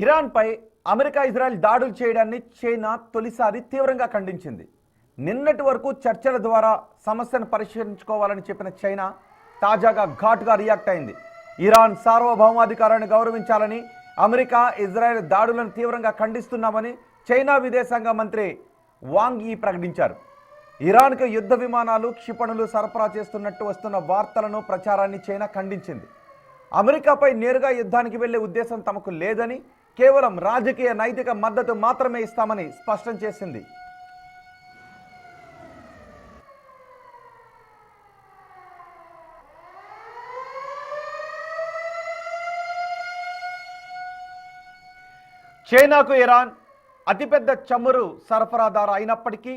ఇరాన్పై America Israel దాడులు చేయడాన్ని China తొలిసారి తీవ్రంగా ఖండించింది. నిన్నటి వరకు చర్చల ద్వారా సమస్యను పరిష్కరించుకోవాలని చెప్పిన చైనా తాజాగా ఘాటుగా రియాక్ట్ అయింది. ఇరాన్ సార్వభౌమాధికారాన్ని గౌరవించాలని, అమెరికా ఇజ్రాయెల్ దాడులను తీవ్రంగా ఖండిస్తున్నామని చైనా విదేశాంగ మంత్రి వాంగ్ యీ ప్రకటించారు. ఇరాన్కు యుద్ధ విమానాలు, క్షిపణులు సరఫరా చేస్తున్నట్టు వస్తున్న వార్తలను, ప్రచారాన్ని చైనా ఖండించింది. అమెరికాపై నేరుగా యుద్ధానికి వెళ్లే ఉద్దేశం తమకు లేదని, కేవలం రాజకీయ నైతిక మద్దతు మాత్రమే ఇస్తామని స్పష్టం చేసింది. చైనాకు ఇరాన్ అతిపెద్ద చమురు సరఫరాదారు అయినప్పటికీ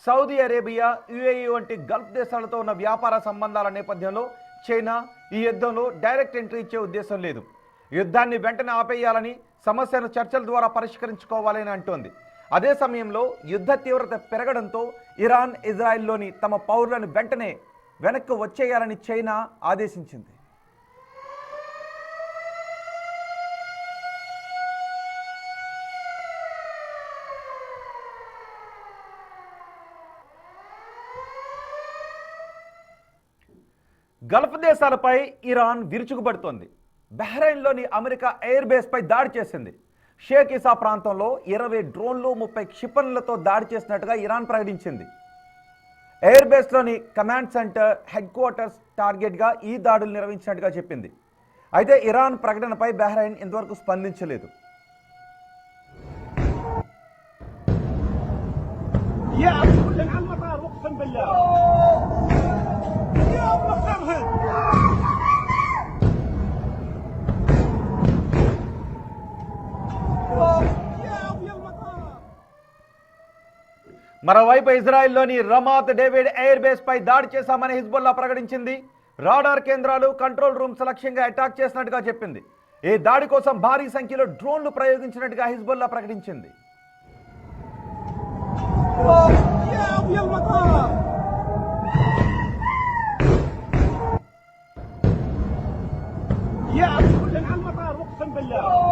సౌదీ అరేబియా, యుఏఈ వంటి గల్ఫ్ దేశాలతో ఉన్న వ్యాపార సంబంధాల నేపథ్యంలో చైనా ఈ యుద్ధంలో డైరెక్ట్ ఎంట్రీ ఇచ్చే ఉద్దేశం లేదు. యుద్ధాన్ని వెంటనే ఆపేయాలని, సమస్యను చర్చల ద్వారా పరిష్కరించుకోవాలని అంటోంది. అదే సమయంలో యుద్ధ తీవ్రత పెరగడంతో ఇరాన్, ఇజ్రాయెల్లోని తమ పౌరులను వెంటనే వెనక్కి వచ్చేయాలని చైనా ఆదేశించింది. గల్ఫ్ దేశాలపై ఇరాన్ విరుచుకుపడుతోంది. బహ్రెయిన్లోని అమెరికా ఎయిర్ బేస్పై దాడి చేసింది. షేక్ ఇసా ప్రాంతంలో 20 డ్రోన్లు, 30 క్షిపణులతో దాడి చేసినట్టుగా ఇరాన్ ప్రకటించింది. ఎయిర్ బేస్లోని కమాండ్ సెంటర్, హెడ్ క్వార్టర్స్ టార్గెట్గా ఈ దాడులు నిర్వహించినట్టుగా చెప్పింది. అయితే ఇరాన్ ప్రకటనపై బహ్రెయిన్ ఇంతవరకు స్పందించలేదు. మరోవైపు ఇజ్రాయెల్లోని రమాత్ డేవిడ్ ఎయిర్ బేస్ పై దాడి చేశామని హిజ్బుల్లా ప్రకటించింది. రాడార్ కేంద్రాలు, కంట్రోల్ రూమ్స్ లక్ష్యంగా అటాక్ చేసినట్టుగా చెప్పింది. ఈ దాడి కోసం భారీ సంఖ్యలో డ్రోన్లు ప్రయోగించినట్టుగా హిజ్బుల్లా ప్రకటించింది. يا أبو كلن على المطار اقسم بالله